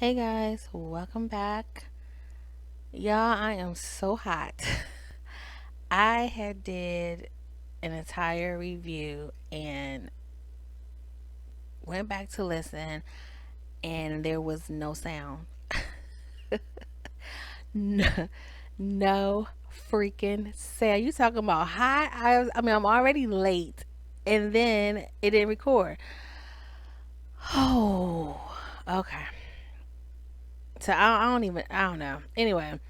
Hey guys, welcome back. Y'all, I am so hot. I had did an entire review and went back to listen and there was no sound. No, no freaking sound. You talking about hot? I mean, I'm already late and then it didn't record. Oh, okay. So I don't know. Anyway,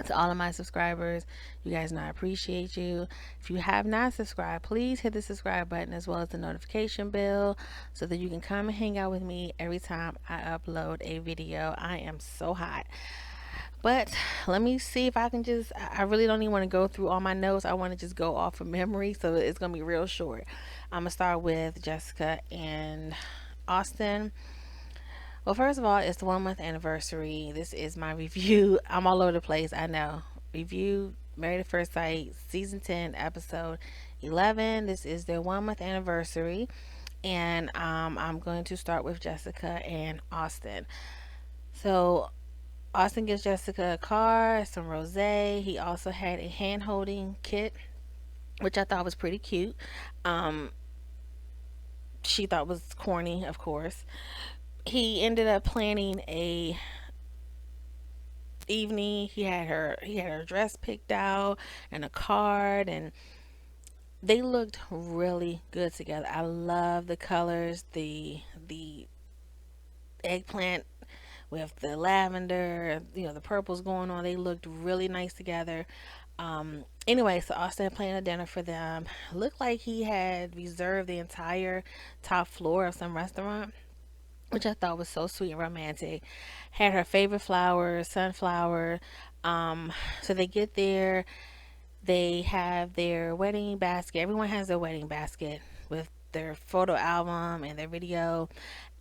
to all of my subscribers, you guys know I appreciate you. If you have not subscribed, please hit the subscribe button as well as the notification bell so that you can come and hang out with me every time I upload a video. I am so hot. But let me see if I can just, I really don't even want to go through all my notes. I want to just go off of memory, so it's going to be real short. I'm going to start with Jessica and Austin. Well, first of all, it's the 1 month anniversary. This is my review. I'm all over the place, I know. Review Married at First Sight, season 10, episode 11. This is their 1 month anniversary. And I'm going to start with Jessica and Austin. So, Austin gives Jessica a car, some rose. He also had a hand holding kit, which I thought was pretty cute. Um, she thought was corny, of course. He ended up planning a evening. He had her dress picked out and a card, and they looked really good together. I love the colors, the eggplant with the lavender, the purples going on. They looked really nice together. Anyway, so Austin had planned a dinner for them. Looked like he had reserved the entire top floor of some restaurant, which I thought was so sweet and romantic. Had her favorite flower, sunflower. So they get there, they have their wedding basket. Everyone has their wedding basket with their photo album and their video.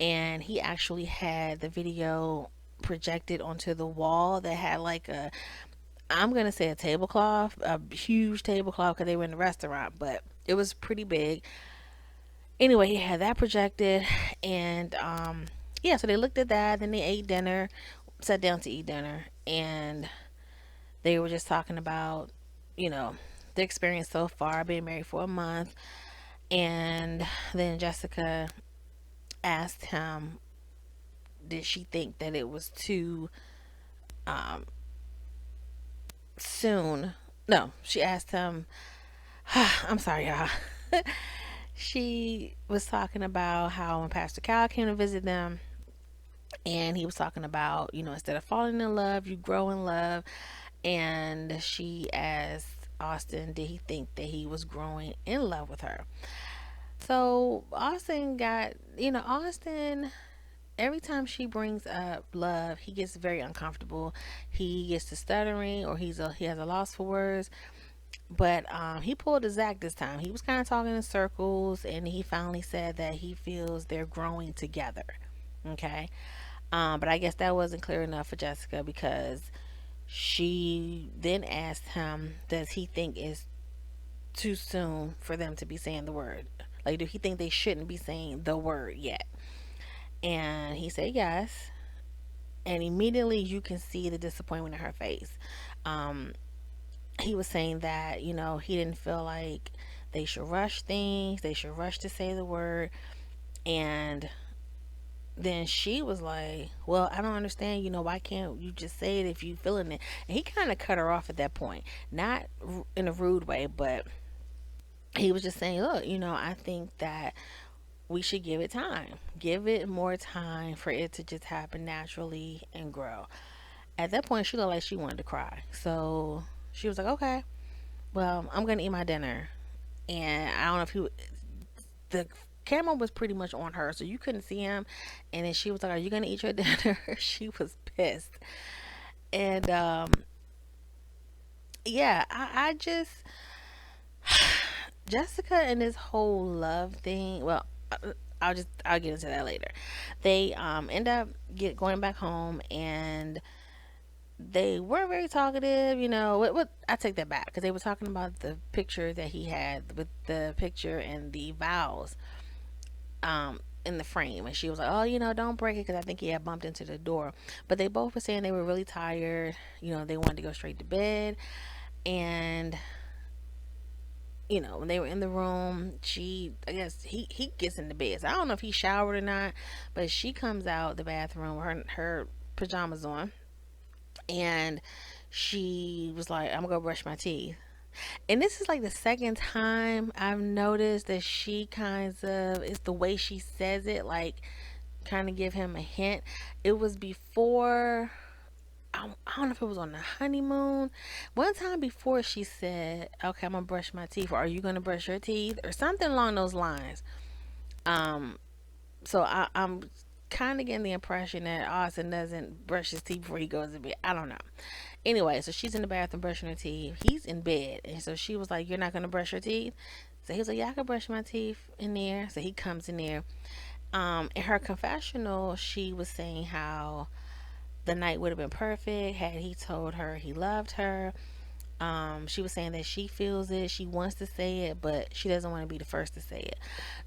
And he actually had the video projected onto the wall that had like I'm going to say a tablecloth, a huge tablecloth because they were in the restaurant, but it was pretty big. Anyway, he had that projected, and yeah, so they looked at that, then they ate dinner, sat down to eat dinner, and they were just talking about, you know, the experience so far, being married for a month. And then Jessica asked him, did she think that it was too um, soon? No, she asked him, I'm sorry, y'all. She was talking about how when Pastor Cal came to visit them, and he was talking about, instead of falling in love, you grow in love. And she asked Austin, did he think that he was growing in love with her? So Austin Austin, every time she brings up love, he gets very uncomfortable. He gets to stuttering, or he has a loss for words. But he pulled a Zach this time. He was kind of talking in circles, and he finally said that he feels they're growing together. Okay. But I guess that wasn't clear enough for Jessica, because she then asked him, does he think it's too soon for them to be saying the word? Like, do he think they shouldn't be saying the word yet? And he said yes. And immediately you can see the disappointment in her face. Um, he was saying that, he didn't feel like they should rush things, they should rush to say the word. And then she was like, well, I don't understand, why can't you just say it if you feeling it? And he kind of cut her off at that point, not in a rude way, but he was just saying, look, I think that we should give it time, give it more time for it to just happen naturally and grow. At that point, she looked like she wanted to cry, so she was like, okay, well, I'm gonna eat my dinner. And I don't know if the camera was pretty much on her, so you couldn't see him. And then she was like, are you gonna eat your dinner? She was pissed. And yeah, I just Jessica and this whole love thing. Well, I'll get into that later. They end up going back home, and they weren't very talkative. What I take that back, because they were talking about the picture that he had with the picture and the vows. in the frame, and she was like, "Oh, don't break it," because I think he had bumped into the door. But they both were saying they were really tired. They wanted to go straight to bed, and when they were in the room, I guess he gets in the bed. So I don't know if he showered or not, but she comes out the bathroom with her pajamas on, and she was like, "I'm gonna go brush my teeth." And this is like the second time I've noticed that she kind of, it's the way she says it, like kind of give him a hint. It was before, I don't know if it was on the honeymoon. One time before, she said, "Okay, I'm gonna brush my teeth," or "Are you gonna brush your teeth?" or something along those lines. Um, so I'm kind of getting the impression that Austin doesn't brush his teeth before he goes to bed. I don't know. Anyway, so she's in the bathroom brushing her teeth. He's in bed, and so she was like, "You're not gonna brush your teeth?" So he was like, "Yeah, I can brush my teeth in there." So he comes in there. In her confessional, she was saying how the night would have been perfect had he told her he loved her. She was saying that she feels it, she wants to say it, but she doesn't want to be the first to say it.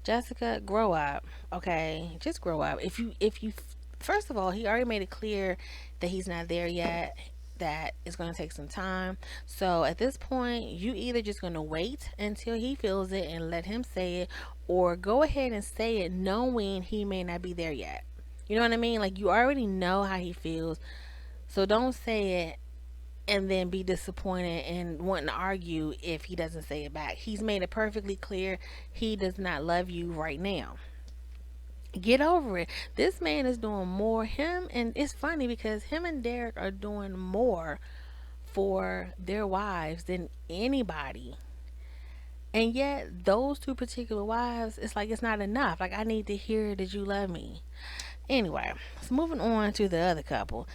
Jessica, grow up, okay? Just grow up. If you, first of all, he already made it clear that he's not there yet. That it's going to take some time. So at this point, you either just going to wait until he feels it and let him say it, or go ahead and say it knowing he may not be there yet. You know what I mean? Like, you already know how he feels, so don't say it and then be disappointed and wanting to argue if he doesn't say it back. He's made it perfectly clear he does not love you right now. Get over it. This man is doing more. Him, and it's funny because him and Derek are doing more for their wives than anybody. And yet, those two particular wives, it's like it's not enough. Like, I need to hear that you love me. Anyway, so moving on to the other couple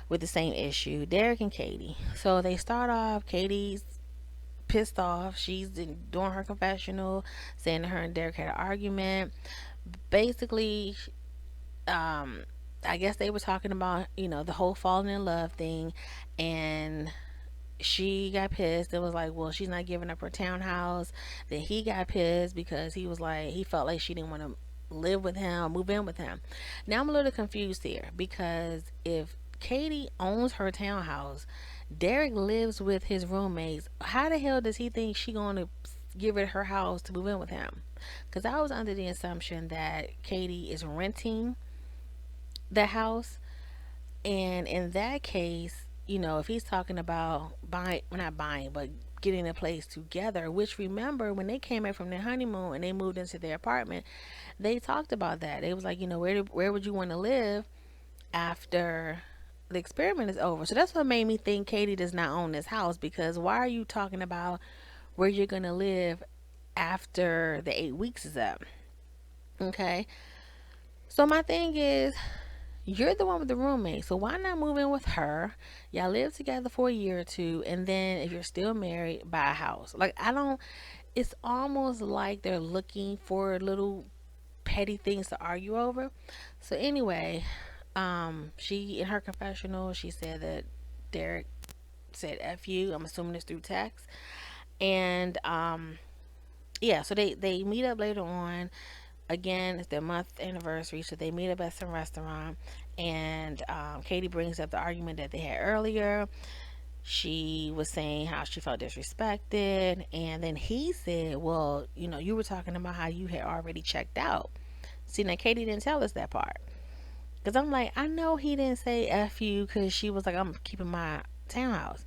with the same issue, Derek and Katie. So they start off, Katie's pissed off. She's doing her confessional, saying that her and Derek had an argument. Basically, um, I guess they were talking about, the whole falling in love thing, and she got pissed and was like, well, she's not giving up her townhouse. Then he got pissed because he was like, he felt like she didn't want to live with him, move in with him. Now I'm a little confused here because if Katie owns her townhouse, Derek lives with his roommates. How the hell does he think she going to give it her house to move in with him? Because I was under the assumption that Katie is renting the house, and in that case, if he's talking about buying, well, not buying, but getting a place together, which remember when they came back from their honeymoon and they moved into their apartment, they talked about that. It was like, where would you want to live after the experiment is over? So that's what made me think Katie does not own this house, because why are you talking about where you're going to live after the 8 weeks is up? Okay. So my thing is, you're the one with the roommate, so why not move in with her? Y'all live together for a year or two, and then if you're still married, buy a house. Like, I don't. It's almost like they're looking for little petty things to argue over. So anyway, she in her confessional, she said that Derek said "f you." I'm assuming it's through text, and yeah. So they meet up later on. Again, it's their month anniversary, so they meet up at some restaurant, and Katie brings up the argument that they had earlier. She was saying how she felt disrespected, and then he said, well, you were talking about how you had already checked out. See, now Katie didn't tell us that part, because I'm like, I know he didn't say F you, because she was like, I'm keeping my townhouse.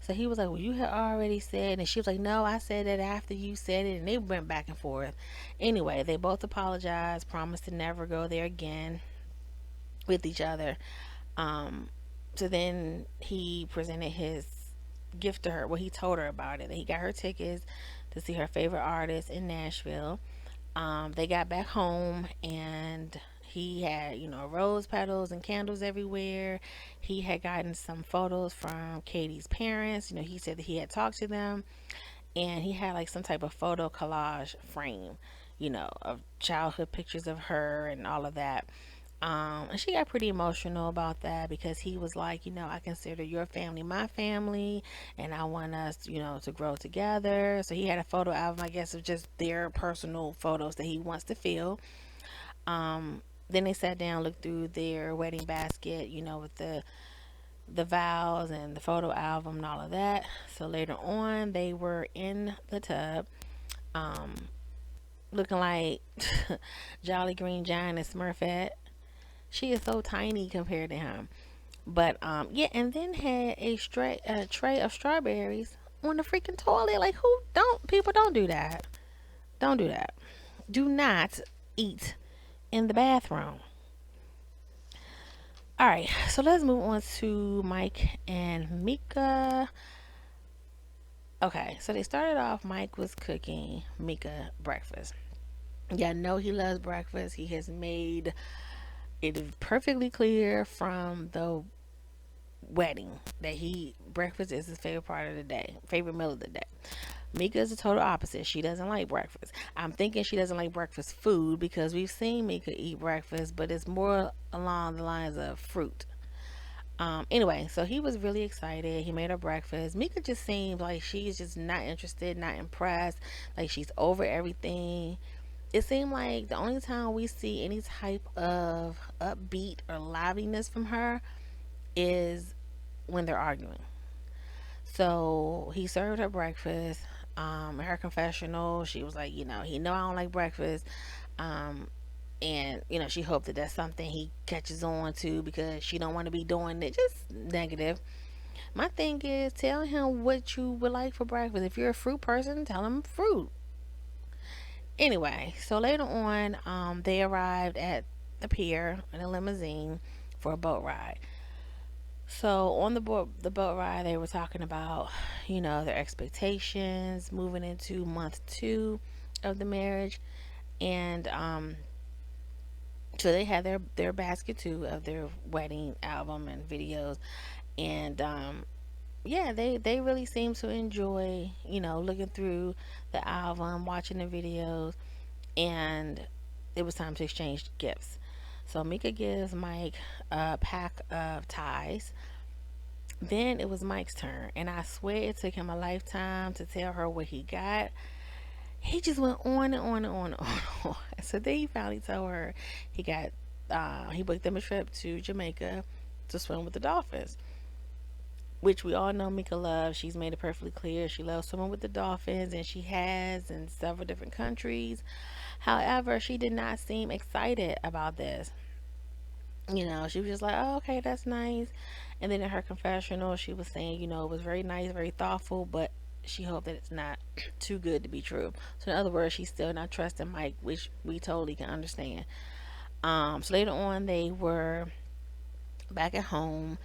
So he was like, well, you had already said, and she was like, no, I said that after you said it, and they went back and forth. Anyway, they both apologized, promised to never go there again with each other. Um, so then he presented his gift to her. Well, he told her about it. That he got her tickets to see her favorite artist in Nashville. They got back home, and he had, rose petals and candles everywhere. He had gotten some photos from Katie's parents. He said that he had talked to them, and he had like some type of photo collage frame, of childhood pictures of her and all of that. And she got pretty emotional about that, because he was like, I consider your family my family, and I want us, to grow together. So he had a photo album, I guess, of just their personal photos that he wants to feel. Then they sat down, looked through their wedding basket, with the vows and the photo album and all of that. So later on, they were in the tub, um, looking like Jolly Green Giant and Smurfette. She is so tiny compared to him. But yeah, and then had a tray of strawberries on the freaking toilet. Like, who don't people don't do that? Don't do that. Do not eat in the bathroom. All right, so let's move on to Mike and Mika. Okay, so they started off. Mike was cooking Mika breakfast. Yeah, know he loves breakfast. He has made it perfectly clear from the wedding that he breakfast is his favorite part of the day, favorite meal of the day. Mika is the total opposite. She doesn't like breakfast. I'm thinking she doesn't like breakfast food because we've seen Mika eat breakfast, but it's more along the lines of fruit. Anyway, so he was really excited. He made her breakfast. Mika just seems like she's just not interested, not impressed, like she's over everything. It seemed like the only time we see any type of upbeat or liveliness from her is when they're arguing. So he served her breakfast. In her confessional, she was like, he know I don't like breakfast. Um, and she hoped that that's something he catches on to because she don't want to be doing it. Just negative. My thing is, tell him what you would like for breakfast. If you're a fruit person, tell him fruit. Anyway, so later on, they arrived at the pier in a limousine for a boat ride. So on the boat ride, they were talking about, their expectations moving into month 2 of the marriage, and so they had their basket too of their wedding album and videos, and yeah, they really seem to enjoy, looking through the album, watching the videos, and it was time to exchange gifts. So Mika gives Mike a pack of ties. Then it was Mike's turn, and I swear it took him a lifetime to tell her what he got. He just went on and on and on and on. And on. So then he finally told her he booked them a trip to Jamaica to swim with the dolphins, which we all know Mika loves. She's made it perfectly clear she loves swimming with the dolphins, and she has in several different countries. However, she did not seem excited about this. She was just like, oh, okay, that's nice. And then in her confessional, she was saying, it was very nice, very thoughtful, but she hoped that it's not too good to be true. So, in other words, she's still not trusting Mike, which we totally can understand. So later on, they were back at home,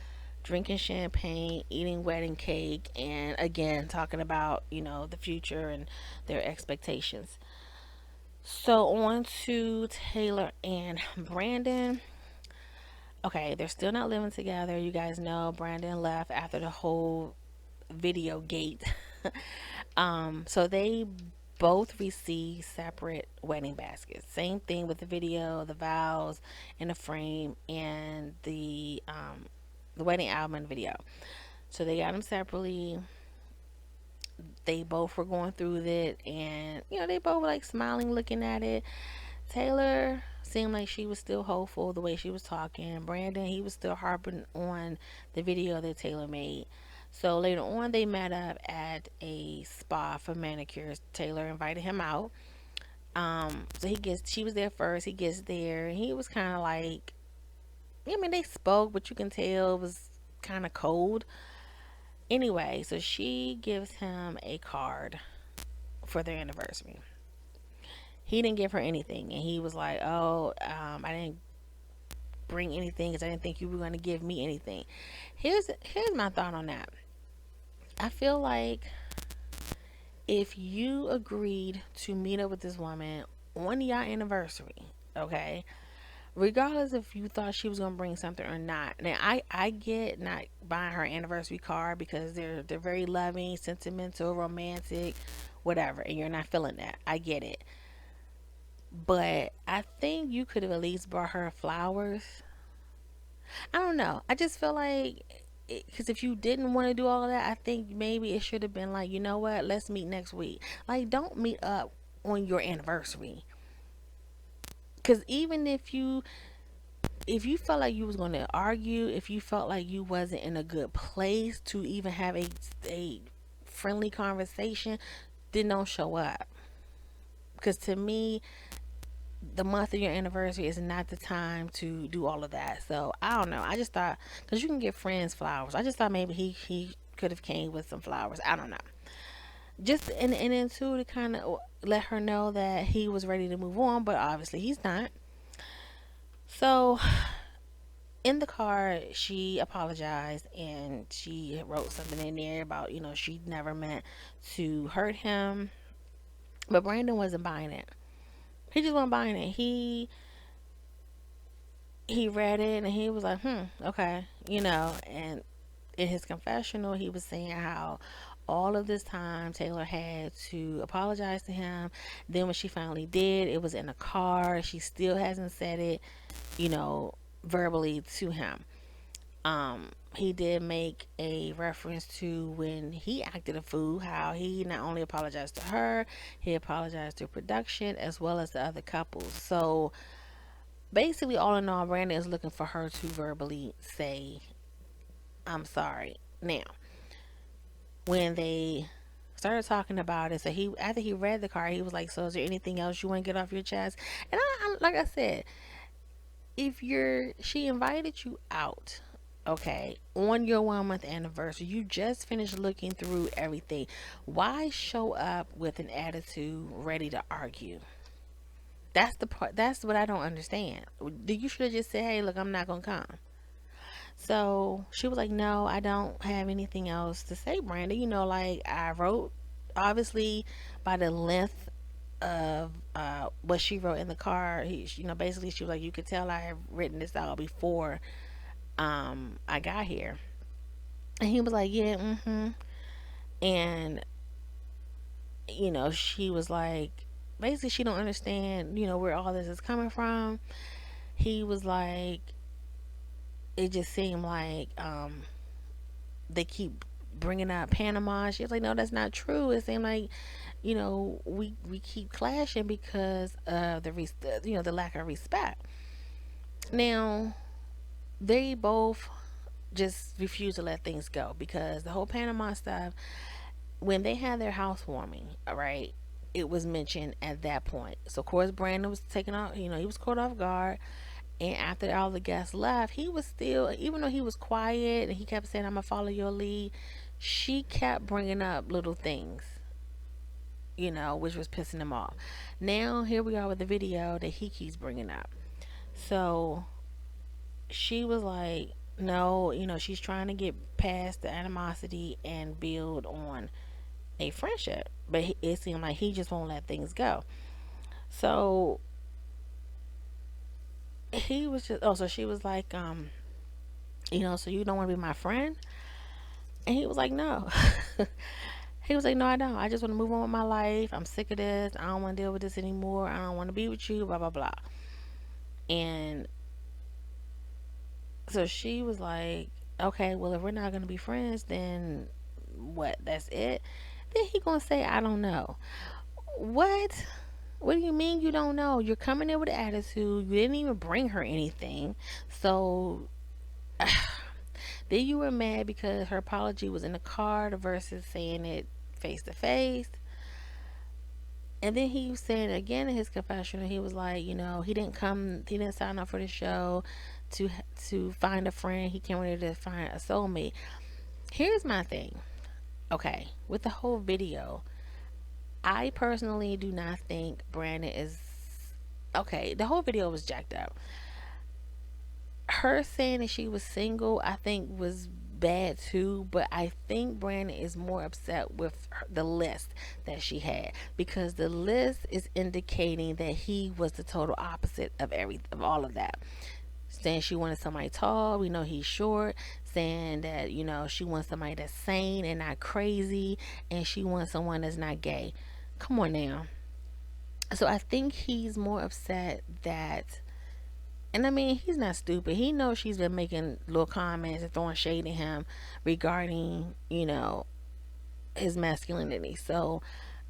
drinking champagne, eating wedding cake, and again, talking about, the future and their expectations. So, on to Taylor and Brandon. Okay, they're still not living together. You guys know Brandon left after the whole video gate. So they both received separate wedding baskets. Same thing with the video, the vows, and the frame, and the wedding album and video. So they got them separately. They both were going through it, and they both were like smiling, looking at it. Taylor seemed like she was still hopeful the way she was talking. Brandon, he was still harping on the video that Taylor made. So later on, they met up at a spa for manicures. Taylor invited him out. So she was there first. He gets there, and he was kind of like, I mean, they spoke, but you can tell it was kind of cold. Anyway, so she gives him a card for their anniversary. He didn't give her anything, and he was like, "Oh, I didn't bring anything because I didn't think you were going to give me anything." Here's my thought on that. I feel like if you agreed to meet up with this woman on your anniversary, okay, regardless if you thought she was gonna bring something or not. Now I get not buying her anniversary card because they're very loving, sentimental, romantic, whatever, and you're not feeling that. I get it. But I think you could have at least brought her flowers. I don't know. I just feel like because if you didn't want to do all of that, I think maybe it should have been like, you know what, let's meet next week. Like, don't meet up on your anniversary. Because even if you felt like you was going to argue, if you felt like you wasn't in a good place to even have a friendly conversation, then don't show up. Because to me, the month of your anniversary is not the time to do all of that. So I don't know. I just thought, because you can get friends flowers. I just thought maybe he could have came with some flowers. I don't know. Just and then too, to kind of let her know that he was ready to move on, but obviously he's not. So in the car, she apologized and she wrote something in there about, she never meant to hurt him. But Brandon wasn't buying it. He just wasn't buying it. He read it and he was like, okay, and in his confessional, he was saying how all of this time Taylor had to apologize to him. Then when she finally did, it was in a car. She still hasn't said it, you know, verbally to him. He did make a reference to when he acted a fool, how he not only apologized to her, he apologized to production as well as the other couples. So basically, all in all, Brandon is looking for her to verbally say, I'm sorry. Now, when they started talking about it, so he, after he read the card, he was like, so is there anything else you want to get off your chest? And like I said, if she invited you out, okay, on your 1 month anniversary, you just finished looking through everything. Why show up with an attitude ready to argue? That's the part. That's what I don't understand. You should have just said, "Hey, look, I'm not gonna come." So she was like, "No, I don't have anything else to say, Brandon. Like I wrote, obviously, by the length of what she wrote in the card. Basically, she was like, you could tell I have written this out before I got here." And he was like, "Yeah, mm-hmm." And she was like, basically, she don't understand, where all this is coming from. He was like, it just seemed like they keep bringing up Panama. She was like, no, that's not true. It seemed like, we keep clashing because of the lack of respect. Now, they both just refuse to let things go because the whole Panama stuff, when they had their housewarming, all right, it was mentioned at that point. So, of course, Brandon was taken off, he was caught off guard. And after all the guests left, he was still, even though he was quiet and he kept saying, I'm going to follow your lead, she kept bringing up little things, which was pissing him off. Now, here we are with the video that he keeps bringing up. So, she was like, no, she's trying to get past the animosity and build on a friendship. But it seemed like he just won't let things go. So, he was just, so she was like, so you don't want to be my friend? And he was like, no. He was like, no, I don't. I just want to move on with my life. I'm sick of this. I don't want to deal with this anymore. I don't want to be with you, blah, blah, blah. And so she was like, okay, well, if we're not going to be friends, then what? That's it? Then he going to say, I don't know. What? What do you mean you don't know? You're coming in with an attitude. You didn't even bring her anything. So then you were mad because her apology was in the card versus saying it face to face. And then he was saying again in his confessional, he was like, he didn't sign up for the show to find a friend. He came ready to find a soulmate. Here's my thing, okay, with the whole video, I personally do not think Brandon is okay. The whole video was jacked up. Her saying that she was single, I think was bad too, but I think Brandon is more upset with the list that she had because the list is indicating that he was the total opposite of all of that. Saying she wanted somebody tall, we know he's short. Saying that she wants somebody that's sane and not crazy, and she wants someone that's not gay. Come on now. So I think he's more upset that, and I mean, he's not stupid. He knows she's been making little comments and throwing shade at him regarding, his masculinity. So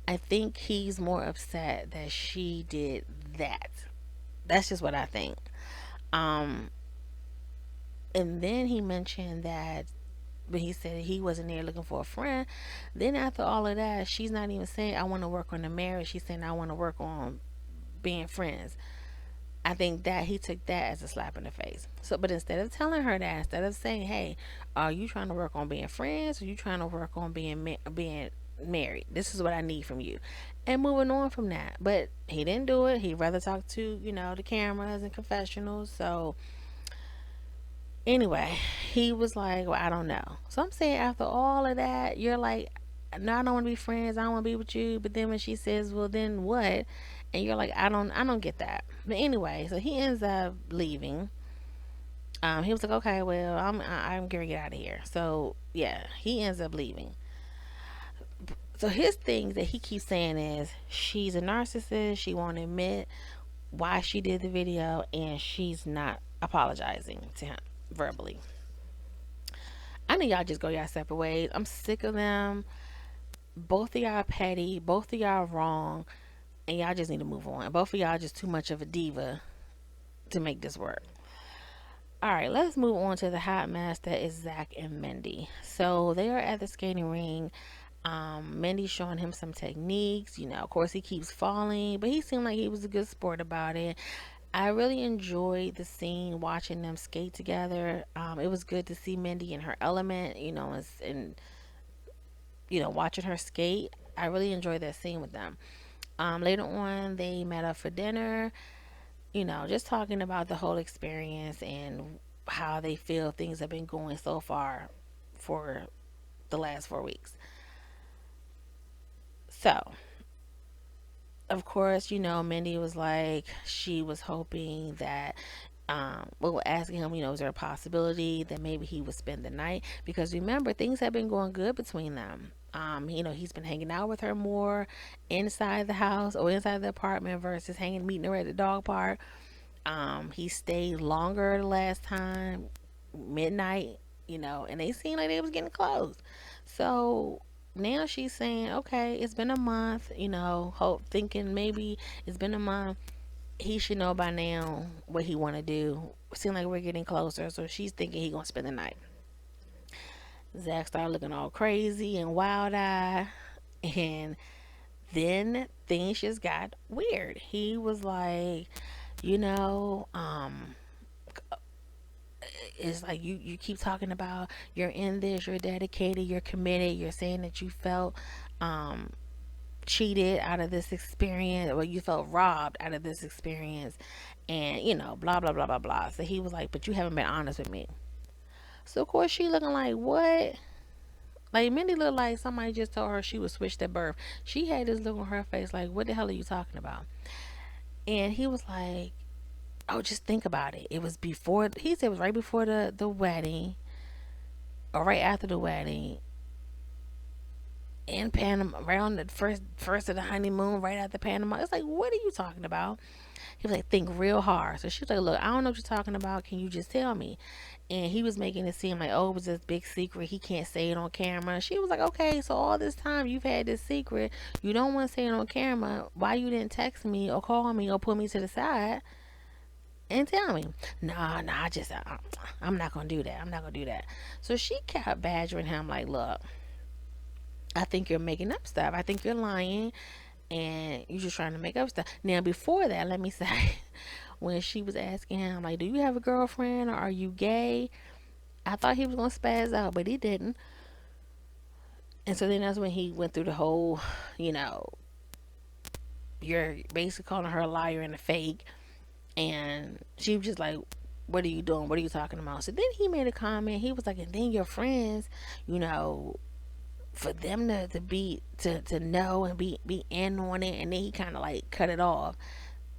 I think he's more upset that she did that That's just what I think. Um, and then he mentioned that when he said he wasn't there looking for a friend, then after all of that, she's not even saying I want to work on the marriage. She's saying I want to work on being friends. I think that he took that as a slap in the face. So, but instead of telling her that, instead of saying, "Hey, are you trying to work on being friends, or you trying to work on being married? This is what I need from you," and moving on from that. But he didn't do it. He'd rather talk to the cameras and confessionals. So anyway, he was like, "Well, I don't know." So I'm saying, after all of that, you're like, "No, I don't want to be friends. I don't want to be with you." But then when she says, "Well, then what?" and you're like, I don't get that." But anyway, so he ends up leaving. He was like, "Okay, well, I'm gonna get out of here." So yeah, he ends up leaving. So his thing that he keeps saying is she's a narcissist. She won't admit why she did the video, and she's not apologizing to him verbally. I need y'all just go y'all separate ways. I'm sick of them. Both of y'all petty. Both of y'all wrong, and y'all just need to move on. Both of y'all just too much of a diva to make this work. All right, let's move on to the hot mess that is Zach and Mindy. So they are at the skating ring. Mindy's showing him some techniques. Of course, he keeps falling, but he seemed like he was a good sport about it. I really enjoyed the scene watching them skate together. It was good to see Mindy in her element, and watching her skate. I really enjoyed that scene with them. Later on, they met up for dinner, just talking about the whole experience and how they feel things have been going so far for the last 4 weeks. So, of course, Mindy was like, she was hoping that, well, asking him, is there a possibility that maybe he would spend the night? Because remember, things have been going good between them. He's been hanging out with her more inside the house or inside the apartment versus meeting her at the dog park. He stayed longer the last time, midnight, and they seemed like they was getting close. So now she's saying, okay, it's been a month, hope thinking maybe it's been a month. He should know by now what he want to do. Seem like we're getting closer, so she's thinking he gonna spend the night. Zach started looking all crazy and wild eyed, and then things just got weird. He was like, you know, um, it's like you keep talking about you're in this, you're dedicated, you're committed, you're saying that you felt um cheated out of this experience, or you felt robbed out of this experience, and blah blah blah blah blah. So he was like, but you haven't been honest with me. So of course she looking like, what? Like, Mindy looked like somebody just told her she was switched at birth. She had this look on her face like, what the hell are you talking about? And he was like, oh, just think about it. It was before, he said it was right before the wedding, or right after the wedding, in Panama, right on the first of the honeymoon, right after Panama. It's like, what are you talking about? He was like, think real hard. So she was like, look, I don't know what you're talking about. Can you just tell me? And he was making it seem like, oh, it was this big secret. He can't say it on camera. She was like, okay, so all this time you've had this secret. You don't want to say it on camera. Why you didn't text me or call me or put me to the side and tell me? Nah, I'm not going to do that. I'm not going to do that. So she kept badgering him like, look, I think you're making up stuff. I think you're lying and you're just trying to make up stuff. Now, before that, let me say, when she was asking him, like, do you have a girlfriend or are you gay? I thought he was going to spaz out, but he didn't. And so then that's when he went through the whole, you know, you're basically calling her a liar and a fake. And she was just like, what are you doing? What are you talking about? So then he made a comment. He was like, and then your friends, you know, for them to know and be in on it, and then he kind of like cut it off,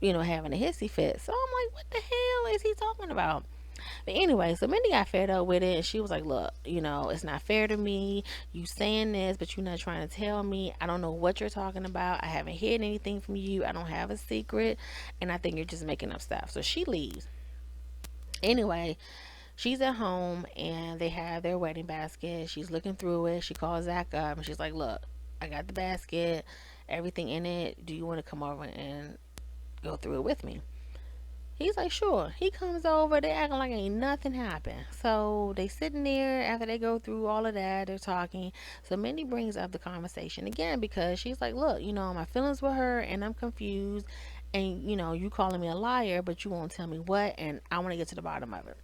having a hissy fit. So I'm like, what the hell is he talking about? But anyway, so Mindy got fed up with it, and she was like, look, it's not fair to me. You saying this, but you're not trying to tell me. I don't know what you're talking about. I haven't hid anything from you. I don't have a secret, and I think you're just making up stuff. So she leaves. Anyway, she's at home, and they have their wedding basket. She's looking through it. She calls Zach up, and she's like, look, I got the basket, everything in it. Do you want to come over and go through it with me? He's like, sure. He comes over. They acting like ain't nothing happened. So they sitting there after they go through all of that. They're talking. So Mindy brings up the conversation again because she's like, look, my feelings with her, and I'm confused. And you calling me a liar, but you won't tell me what, and I want to get to the bottom of it.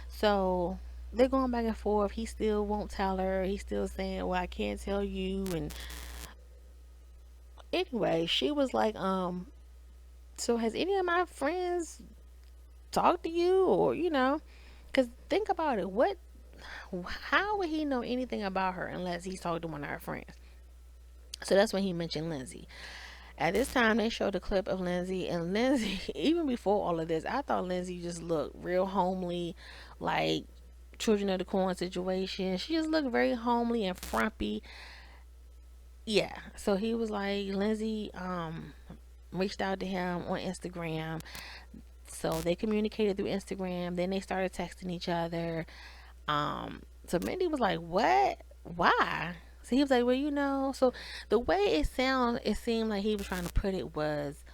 So they're going back and forth. He still won't tell her. He's still saying, well, I can't tell you. And anyway, she was like, so has any of my friends talked to you, or because think about it. How would he know anything about her unless he's talked to one of her friends? So that's when he mentioned Lindsay. At this time, they showed a clip of Lindsay, and Lindsay, even before all of this, I thought Lindsay just looked real homely, like Children of the Corn situation. She just looked very homely and frumpy. Yeah. So he was like, Lindsay reached out to him on Instagram. So they communicated through Instagram. Then they started texting each other. So Mindy was like, "What? Why?" So he was like, "Well, So the way it seemed like he was trying to put it was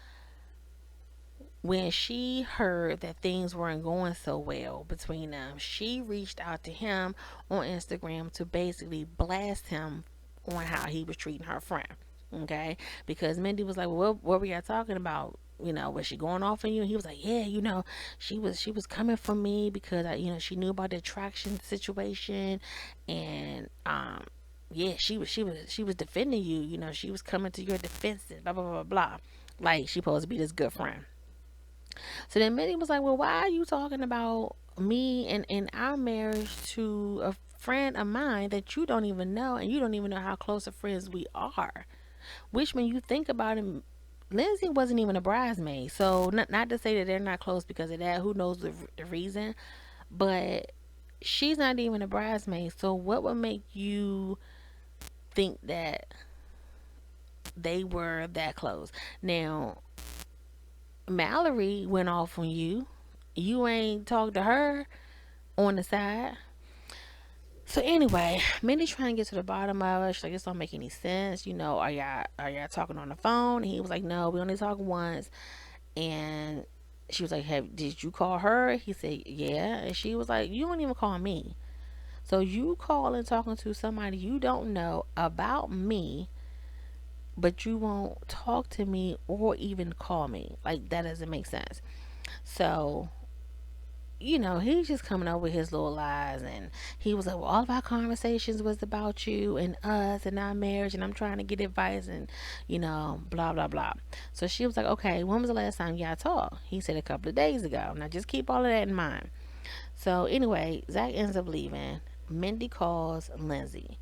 when she heard that things weren't going so well between them, she reached out to him on Instagram to basically blast him on how he was treating her friend. Okay, because Mindy was like, well, what were y'all talking about? Was she going off on you? And he was like, yeah, she was coming for me because she knew about the attraction situation, and yeah, she was defending you. She was coming to your defense, and blah blah blah blah blah. Like she supposed to be this good friend. So then Minnie was like, well, why are you talking about me and our marriage to a friend of mine that you don't even know, and you don't even know how close of friends we are? Which, when you think about it, Lindsay wasn't even a bridesmaid. So, not to say that they're not close because of that. Who knows the reason? But she's not even a bridesmaid. So, what would make you think that they were that close? Now, Mallory went off on you. You ain't talked to her on the side. So anyway, Mindy trying to get to the bottom of it. She's like, this don't make any sense. Are y'all talking on the phone? And he was like, no, we only talked once. And she was like, did you call her? He said, yeah. And she was like, you don't even call me. So you calling talking to somebody you don't know about me, but you won't talk to me or even call me. Like that doesn't make sense. So he's just coming up with his little lies. And he was like, well, all of our conversations was about you and us and our marriage, and I'm trying to get advice, and, blah, blah, blah. So she was like, okay, when was the last time y'all talked? He said a couple of days ago. Now just keep all of that in mind. So anyway, Zach ends up leaving. Mindy calls Lindsay.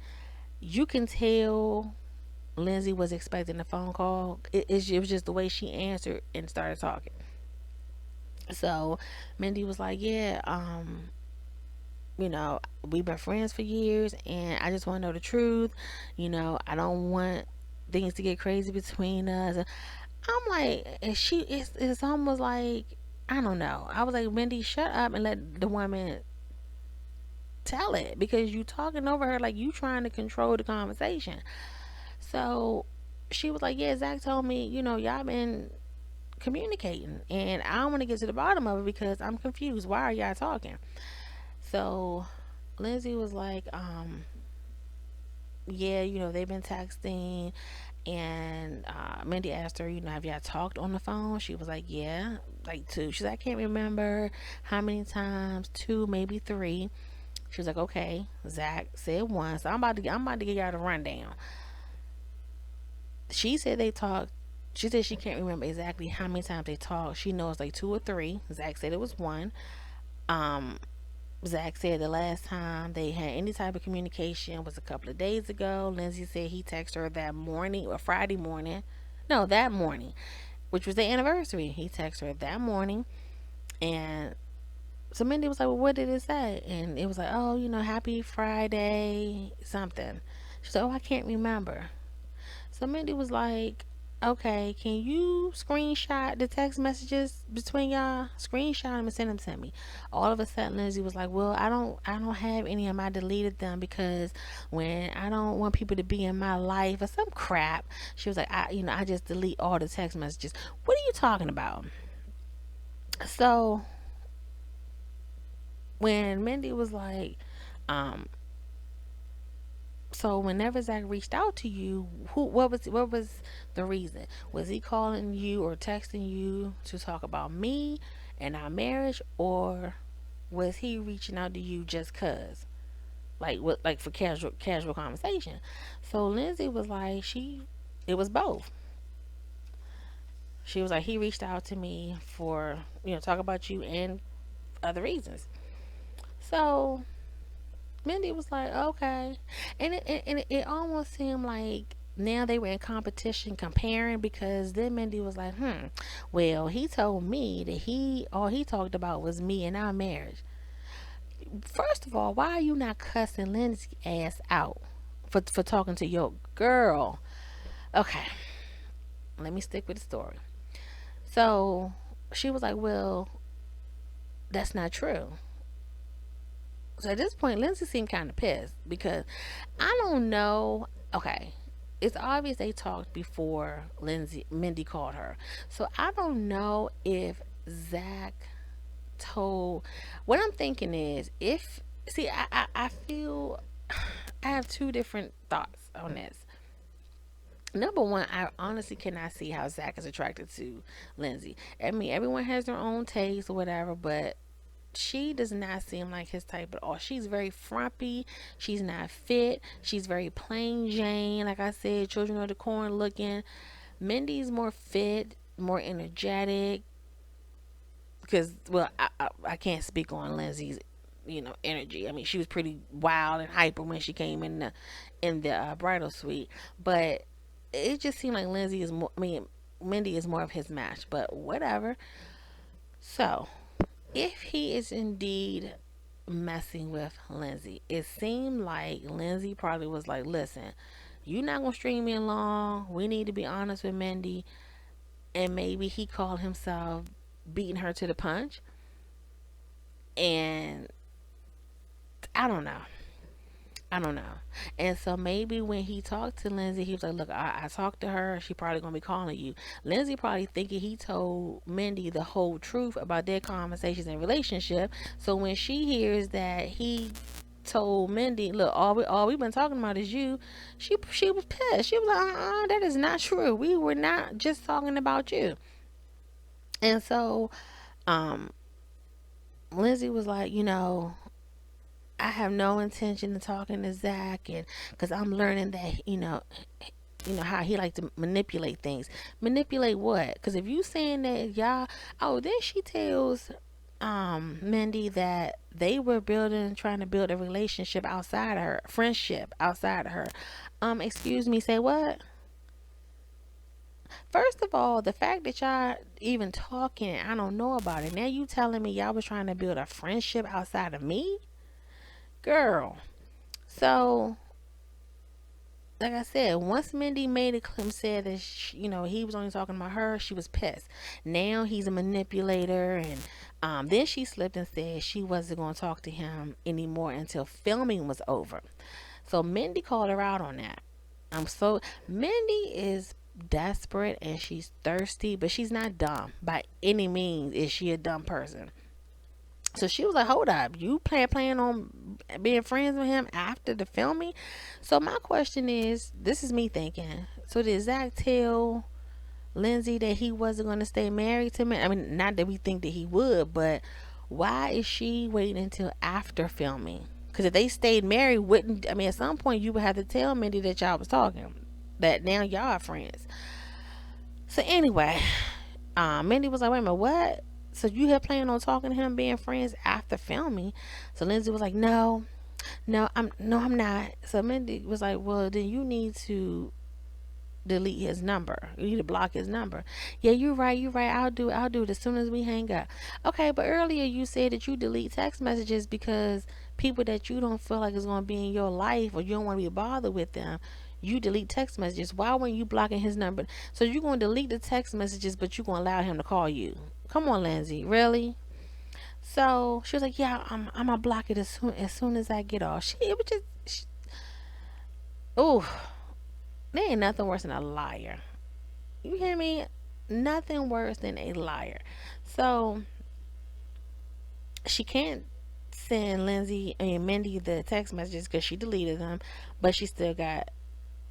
You can tell Lindsay was expecting a phone call. It was just the way she answered and started talking. So Mindy was like, yeah, we've been friends for years, and I just want to know the truth. I don't want things to get crazy between us. I'm like, and it's almost like, I don't know. I was like, Mindy, shut up and let the woman tell it, because you talking over her like you trying to control the conversation. So she was like, yeah, Zach told me, y'all been communicating, and I want to get to the bottom of it because I'm confused. Why are y'all talking? So Lindsay was like, yeah, they've been texting. And Mindy asked her, have y'all talked on the phone? She was like, yeah, like two. She's like, I can't remember how many times, two, maybe three. She was like, okay. Zach said once. I'm about to give y'all the rundown. She said they talked. She said she can't remember exactly how many times they talked. She knows like two or three. Zach said it was one. Um, Zach said the last time they had any type of communication was a couple of days ago. Lindsay said he texted her that morning or Friday morning. No, that morning, which was the anniversary. He texted her that morning. And so Mindy was like, well, what did it say? And it was like, oh, happy Friday, something. She's like, oh, I can't remember. So Mindy was like, okay, can you screenshot the text messages between y'all? Screenshot them and send them to me. All of a sudden, Lindsay was like, well, I don't have any of them. I deleted them because when I don't want people to be in my life or some crap. She was like, I just delete all the text messages. What are you talking about? So when Mindy was like, um, so whenever Zach reached out to you, what was the reason? Was he calling you or texting you to talk about me and our marriage, or was he reaching out to you just cause? Like what, like for casual conversation. So Lindsay was like, it was both. She was like, he reached out to me for, talk about you and other reasons. So Mindy was like, okay. And it almost seemed like now they were in competition comparing, because then Mindy was like, well, he told me that all he talked about was me and our marriage. First of all, why are you not cussing Lindsay ass out for talking to your girl? Okay, let me stick with the story. So she was like, well, that's not true. So at this point, Lindsay seemed kind of pissed because I don't know. Okay, it's obvious they talked before Mindy called her. So I don't know if Zach told. What I'm thinking is, if see, I feel I have two different thoughts on this. Number one, I honestly cannot see how Zach is attracted to Lindsay. I mean, everyone has their own taste or whatever, but she does not seem like his type at all. She's very frumpy. She's not fit. She's very plain Jane. Like I said, children of the corn looking. Mindy's more fit, more energetic. Because, well, I can't speak on Lindsay's, energy. I mean, she was pretty wild and hyper when she came in the bridal suite. But it just seemed like Lindsay is more. I mean, Mindy is more of his match. But whatever. So if he is indeed messing with Lindsay, it seemed like Lindsay probably was like, listen, you're not gonna string me along. We need to be honest with Mindy. And maybe he called himself beating her to the punch. And I don't know. I don't know. And so maybe when he talked to Lindsay, he was like, look, I talked to her. She probably going to be calling you. Lindsay probably thinking he told Mindy the whole truth about their conversations and relationship. So when she hears that he told Mindy, look, all we've been talking about is you, she was pissed. She was like, that is not true. We were not just talking about you. And so um, Lindsay was like, I have no intention of talking to Zach, and because I'm learning that how he like to manipulate things. Manipulate what? Because if you saying that y'all, oh, then she tells Mindy that they were trying to build a relationship outside of her, friendship outside of her. Excuse me, say what? First of all, the fact that y'all even talking, I don't know about it. Now you telling me y'all was trying to build a friendship outside of me, girl. So like I said, once Mindy made it clear, said that he was only talking about her, she was pissed. Now he's a manipulator, and then she slipped and said she wasn't going to talk to him anymore until filming was over. So Mindy called her out on that. So Mindy is desperate and she's thirsty, but she's not dumb by any means. Is she a dumb person? So she was like, hold up, you plan on being friends with him after the filming? So my question is, this is me thinking, so did Zach tell Lindsay that he wasn't going to stay married to me? I mean, not that we think that he would, but why is she waiting until after filming? Because if they stayed married, wouldn't, I mean, at some point you would have to tell Mindy that y'all was talking, that now y'all are friends. So anyway, Mindy was like, wait a minute, what? So you had planned on talking to him, being friends after filming? So Lindsay was like, no, I'm not. So Mindy was like, well, then you need to delete his number. You need to block his number. Yeah, you're right. You're right. I'll do it as soon as we hang up. Okay, but earlier you said that you delete text messages because people that you don't feel like is going to be in your life, or you don't want to be bothered with them. You delete text messages. Why weren't you blocking his number? So you're going to delete the text messages, but you're going to allow him to call you. Come on, Lindsay. Really? So she was like, "Yeah, I'm gonna block it as soon as I get off." It was just, oh, there ain't nothing worse than a liar. You hear me? Nothing worse than a liar. So She can't send Mindy the text messages because she deleted them, but she still got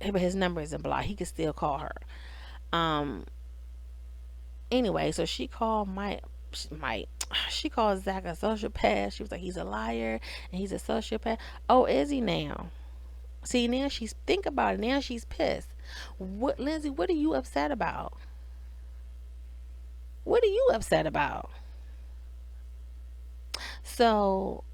his number isn't blocked. He could still call her. Um. Anyway, so she called Mike. She called Zach a sociopath. She was like, he's a liar and he's a sociopath. Oh, is he now? See, now she's think about it. Now she's pissed. What, Lindsay? What are you upset about? What are you upset about? So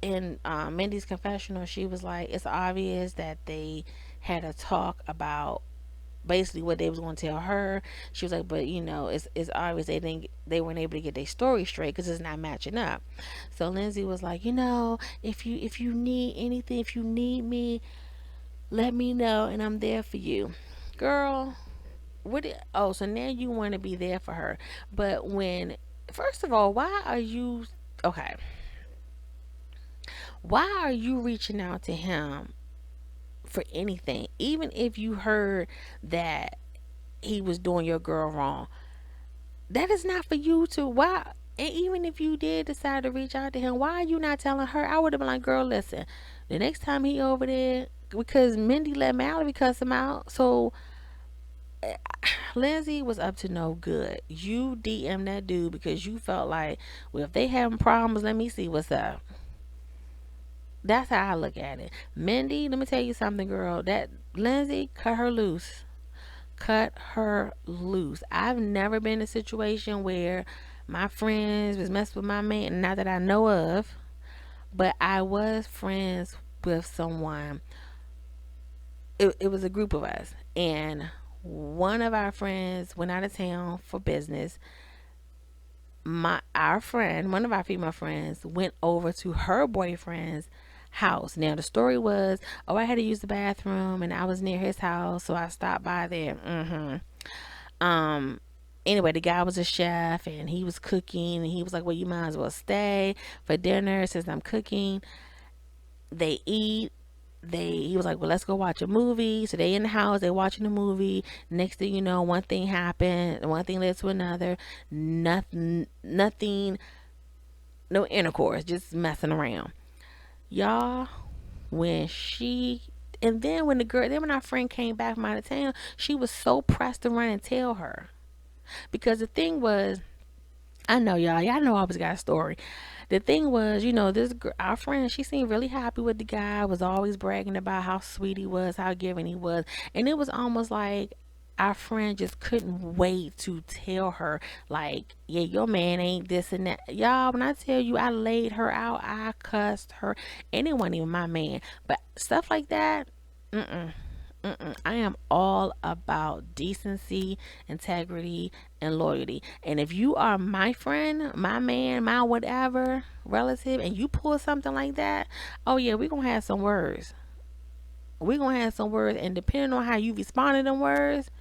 in Mindy's confessional, she was like, it's obvious that they had a talk about basically what they was going to tell her. She was like, but it's obvious they weren't able to get their story straight because it's not matching up. So Lindsay was like, if you need anything, if you need me, let me know and I'm there for you, girl. Oh, so now you want to be there for her, but when first of all, why are you okay? Why are you reaching out to him for anything, even if you heard that he was doing your girl wrong? That is not for you to why. And even if you did decide to reach out to him, why are you not telling her? I would have been like, girl, listen, the next time he over there, because Mindy let Mallory cuss him out. So Lindsay was up to no good. You DM that dude because you felt like, well, if they having problems, let me see what's up. That's how I look at it. Mindy, let me tell you something, girl. That Lindsay, cut her loose. Cut her loose. I've never been in a situation where my friends was messing with my man, not that I know of, but I was friends with someone. It was a group of us, and one of our friends went out of town for business. Our friend, one of our female friends, went over to her boyfriend's house. Now the story was, oh, I had to use the bathroom and I was near his house, so I stopped by there. Um. Anyway, the guy was a chef and he was cooking, and he was like, "Well, you might as well stay for dinner since I'm cooking." They eat. He was like, "Well, let's go watch a movie." So they in the house, they watching the movie. Next thing you know, one thing happened, one thing led to another. Nothing, no intercourse, just messing around. Y'all, when she and then when our friend came back from out of town, she was so pressed to run and tell her. Because the thing was, I know y'all know I always got a story. The thing was, this girl, our friend, she seemed really happy with the guy, was always bragging about how sweet he was, how giving he was. And it was almost like our friend just couldn't wait to tell her, like, yeah, your man ain't this and that. Y'all, when I tell you I laid her out, I cussed her. And it wasn't even my man. But stuff like that, mm-mm. Mm-mm. I am all about decency, integrity, and loyalty. And if you are my friend, my man, my whatever relative, and you pull something like that, oh yeah, we're gonna have some words. We're gonna have some words, and depending on how you respond to them words,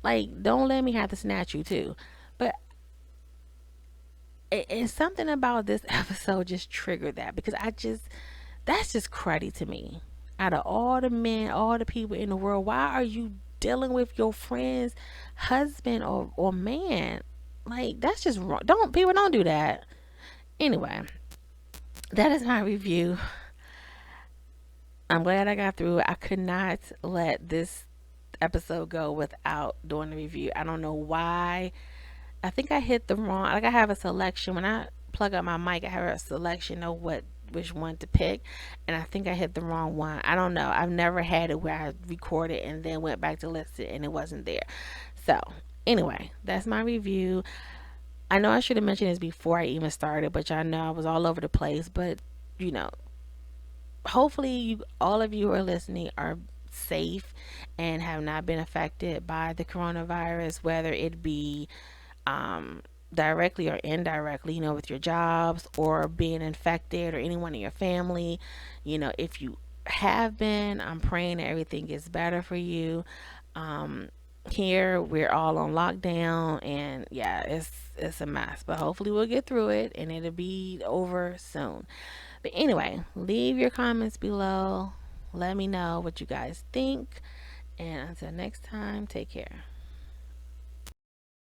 like don't let me have to snatch you too. But it's something about this episode just triggered that because that's just cruddy to me. Out of all the men, all the people in the world, why are you dealing with your friend's husband or man? Like that's just wrong. Don't do that. Anyway, that is my review. I'm glad I got through it. I could not let this episode go without doing the review. I don't know why. I think I hit the wrong. Like I have a selection when I plug up my mic. I have a selection of which one to pick, and I think I hit the wrong one. I don't know. I've never had it where I recorded and then went back to listen and it wasn't there. So anyway, that's my review. I know I should have mentioned this before I even started, but y'all know I was all over the place. But you know, hopefully all of you who are listening are safe and have not been affected by the coronavirus, whether it be um, directly or indirectly, with your jobs or being infected or anyone in your family. If you have been, I'm praying that everything gets better for you. Um, Here we're all on lockdown and yeah, it's a mess, but hopefully we'll get through it and it'll be over soon. But anyway, leave your comments below. Let me know what you guys think. And until next time, take care.